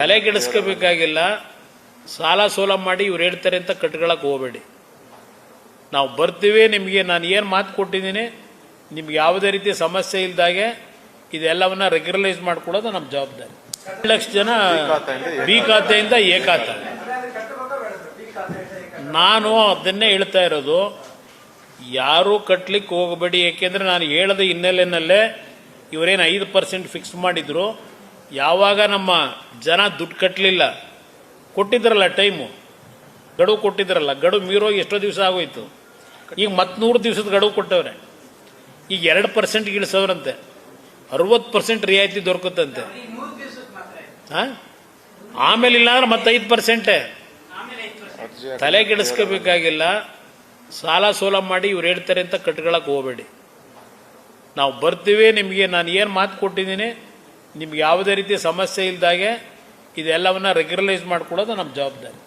ತಲೆ ಕೆಡಿಸ್ಕೋಬೇಕಾಗಿಲ್ಲ. ಸಾಲ ಸೋಲ ಮಾಡಿ ಇವ್ರು ಹೇಳ್ತಾರೆ ಅಂತ ಕಟ್ಕೊಳಕ್ಕೆ ಹೋಗಬೇಡಿ. ನಾವು ಬರ್ತೀವಿ, ನಿಮಗೆ ನಾನು ಏನು ಮಾತು ಕೊಟ್ಟಿದ್ದೀನಿ, ನಿಮ್ಗೆ ಯಾವುದೇ ರೀತಿ ಸಮಸ್ಯೆ ಇಲ್ದಾಗೆ ಇದೆಲ್ಲವನ್ನ ರೆಗ್ಯುಲರೈಸ್ ಮಾಡಿಕೊಡೋದು ನಮ್ಮ ಜವಾಬ್ದಾರಿ. 2 ಲಕ್ಷ ಜನ ಬಿ ಖಾತೆಯಿಂದ ಎ ಖಾತೆ. ನಾನು ಅದನ್ನೇ ಹೇಳ್ತಾ ಇರೋದು, ಯಾರೂ ಕಟ್ಲಿಕ್ಕೆ ಹೋಗಬೇಡಿ. ಏಕೆಂದರೆ ನಾನು ಹೇಳದ ಹಿನ್ನೆಲೆಯಲ್ಲೇ ಇವರೇನು 5% ಫಿಕ್ಸ್ ಮಾಡಿದ್ರು. ಯಾವಾಗ ನಮ್ಮ ಜನ ದುಡ್ಡು ಕಟ್ಟಲಿಲ್ಲ, ಕೊಟ್ಟಿದ್ರಲ್ಲ ಟೈಮು, ಗಡುವು ಕೊಟ್ಟಿದ್ರಲ್ಲ, ಗಡುವು ಮೀರೋಗಿ ಎಷ್ಟೋ ದಿವಸ ಆಗೋಯ್ತು. ಈಗ 100 ದಿವಸದ ಗಡುವು ಕೊಟ್ಟವ್ರೆ. ಈಗ 2% ಇಳಿಸೋರಂತೆ, 60% ರಿಯಾಯಿತಿ ದೊರಕುತ್ತಂತೆ. ಆಮೇಲೆ ಇಲ್ಲ ಅಂದ್ರೆ ಮತ್ತೆ 5%. ತಲೆ ಕೆಡಿಸ್ಕೋಬೇಕಾಗಿಲ್ಲ. ಸಾಲ ಸೋಲ ಮಾಡಿ ಇವ್ರು ಹೇಳ್ತಾರೆ ಅಂತ ಕಟ್ಕೊಳಕ್ಕೆ ಹೋಗಬೇಡಿ. ನಾವು ಬರ್ತೀವಿ, ನಿಮಗೆ ನಾನು ಏನು ಮಾತು ಕೊಟ್ಟಿದ್ದೀನಿ, ನಿಮ್ಗೆ ಯಾವುದೇ ರೀತಿ ಸಮಸ್ಯೆ ಇಲ್ದಾಗೆ ಇದೆಲ್ಲವನ್ನ ರೆಗ್ಯುಲರೈಸ್ ಮಾಡಿಕೊಡೋದು ನಮ್ಮ ಜವಾಬ್ದಾರಿ.